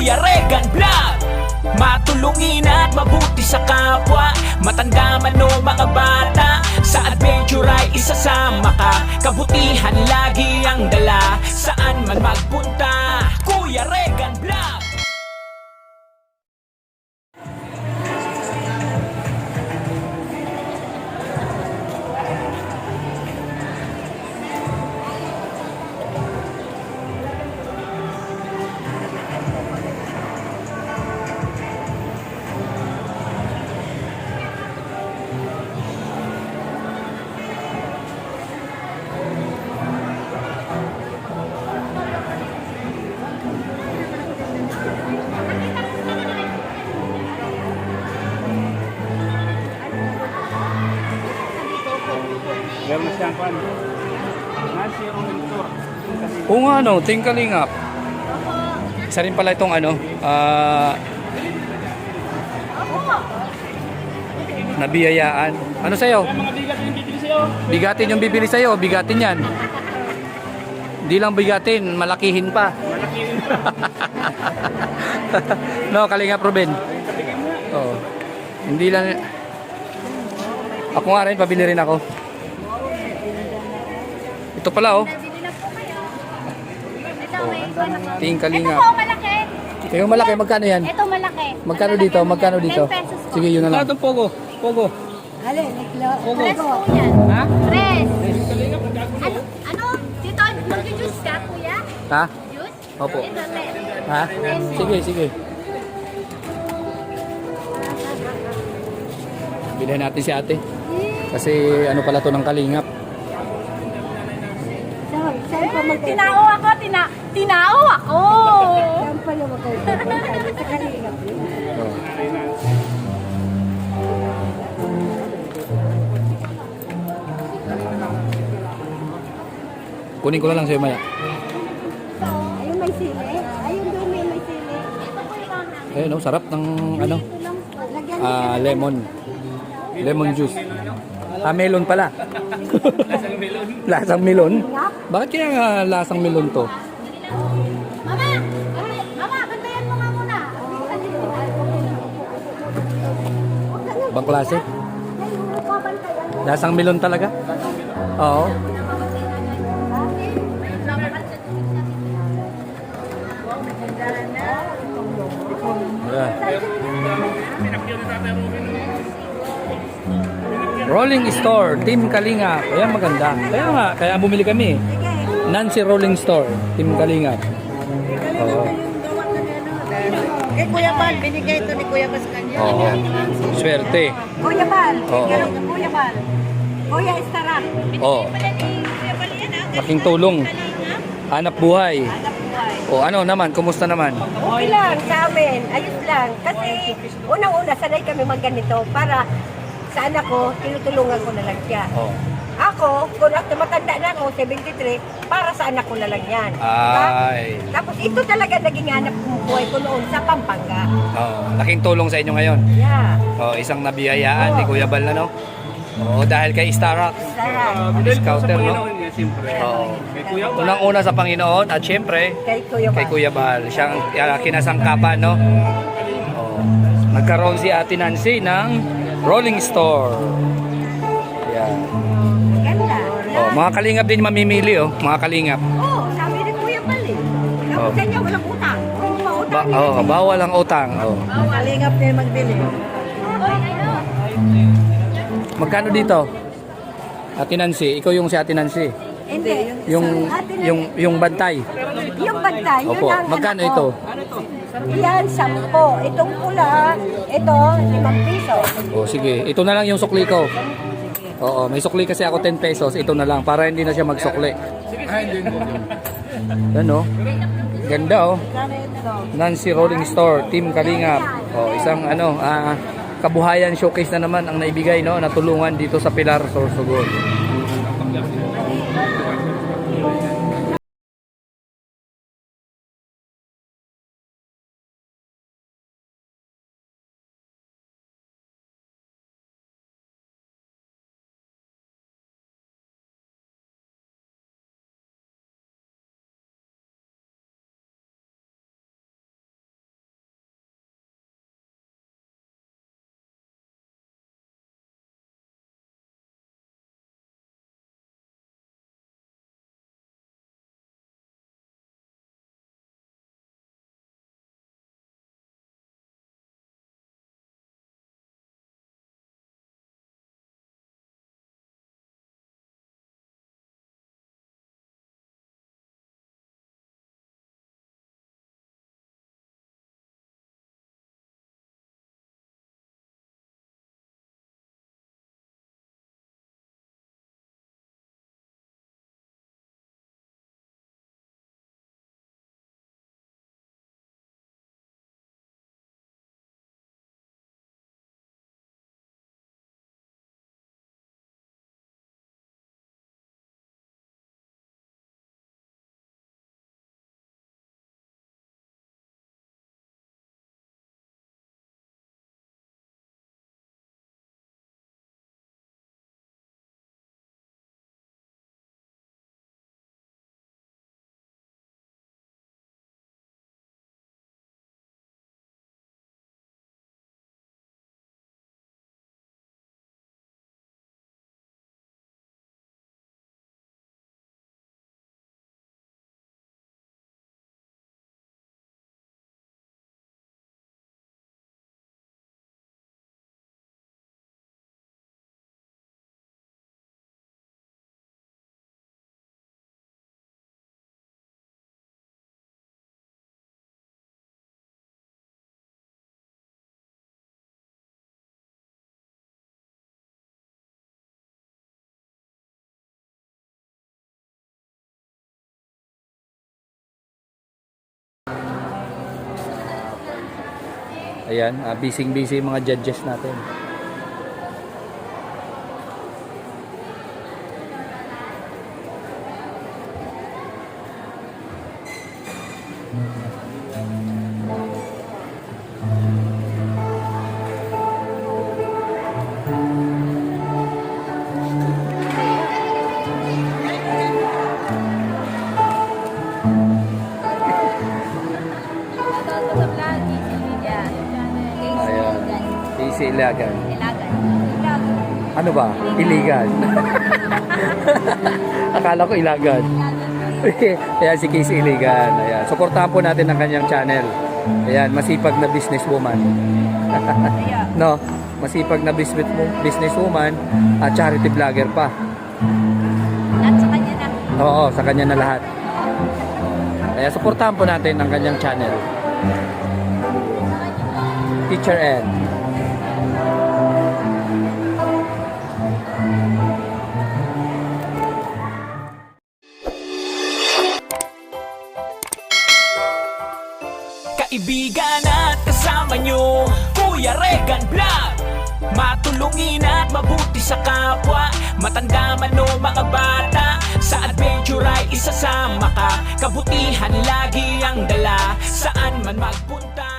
Kuya Regan Vlog. Matulungin at mabuti sa kapwa, matanda man o mga bata, sa adventure ay isasama ka. Kabutihan lagi ang dala, saan man magpunta. Kuya Regan Vlog. Meron na siyang kwan. Nancy Rolling Tour. Oo nga, no, Team Kalingap. Isa rin pala itong ano, nabiyayaan. Ano sa'yo? Mga bigat yung bibili sa'yo. Bigatin yung bibili sa'yo, bigatin yan. Hindi lang bigatin, malakihin pa. Malakihin pa. No, Kalingap Ruben. Oo. Hindi lang. Ako nga rin, pabili rin ako. Ito pala, oh. Team Kalingap. Ito po, malaki. Yung malaki, magkano yan? Ito malaki. Magkano dito? Magkano dito? 10 pesos po. Sige, yun na lang. Itong Pogo. Pogo. Tres po yan. Ha? Tres. Kalingap, nagkakagulo. Ano? Dito, mag-juice ka, kuya? Ha? Juice? Opo. Ito, tres. Ha? Sige, sige. Bilhin natin si ate. Kasi ano pala to ng Kalingap. Tinao ako, tinao ako. Oh. Kunin ko na lang sa'yo maya. Ayun may sili. Ayun doon may sili. Ito po yung Ayun, oh, sarap ng ano, lemon. Lemon juice. Melon pala. Lasang melon. Bakit kaya nga lasang melon to? Mama! Mama, bantayan mo nga muna. Ibang klase? Lasang melon talaga? Oo. Yeah. Rolling Store, Team Kalingap. Ayan, maganda. Kaya nga, kaya bumili kami. Nancy Rolling Store, Team Kalingap. Oo. Kay Kuya Bal, binigay ito ni Kuya Bal sa kanya. Oo. Swerte. Kuya Bal, Oo. Kuya Bal. Kuya Estarak. Oo. Pala ni Kuya Bal yan ha. Laking tulong. Hanap buhay. Hanap buhay. O ano naman, kumusta naman? Okay lang sa amin, ayos lang. Kasi unang-una, sanay kami magganito para sa anak ko, tinutulungan ko na lang siya. Oo. Ako, kung matanda na ako, 73, para sa anak ko na lang yan. Diba? Ay. Tapos ito talaga naging hanap buhay ko noon sa Pampanga. Oo. Laking tulong sa inyo ngayon. Yeah. Oh, isang nabiyayaan ni Kuya Bal na, no? Oo, dahil kay Starak. Sarap. Scouter, no? Siyempre. Oo. Kay Kuya Bal. Unang-una sa Panginoon at syempre Kay Kuya Bal. kay Kuya Bal. Siyang kinasangkapan, no? Oo. Nagkaroon si Ate Nancy ng Rolling Store. Yan. Ganda. Oh, mga kalingap din mamimili, oh. Mga kalingap. Oo, sabi ni Kuya Bal eh. Tapos sa inyo, walang utang. Bawal ang utang. Oh. Kalingap din magbili. Magkano dito? Ate Nancy, ikaw yung si Ate Nancy. Hindi. Yung bantay. Yung bantay, yun Opo. ang Magkano anak ito? ko. Yan, 10. Itong pula, ito, 5 piso. Oh, sige. Ito na lang yung sukli ko. Oo, may sukli kasi ako 10 pesos. Ito na lang para hindi na siya magsukli. Ano? Ganda, oh. Nancy Rolling Store, Team Kalingap. Oh, isang ano, kabuhayan showcase na naman ang naibigay, no, natulungan dito sa Pilar, Sorsogon. Ayan, busy-busy yung mga judges natin. Ayan, Casey Ilagan. Ano ba? Iligan. Akala ko Ilagan. Ayan, si Casey Iligan. Ayan, suportahan po natin ang kanyang channel. Ayan, masipag na businesswoman. No, masipag na businesswoman at charity vlogger pa. At sa kanya na. Oo, sa kanya na lahat. Kaya suportahan po natin ang kanyang channel. Teacher Ed. Kaibigan at kasama nyo, Kuya Regan Vlog. Matulungin at mabuti sa kapwa, matanda man o mga bata. Sa adventure ay isasama ka, kabutihan lagi ang dala. Saan man magpunta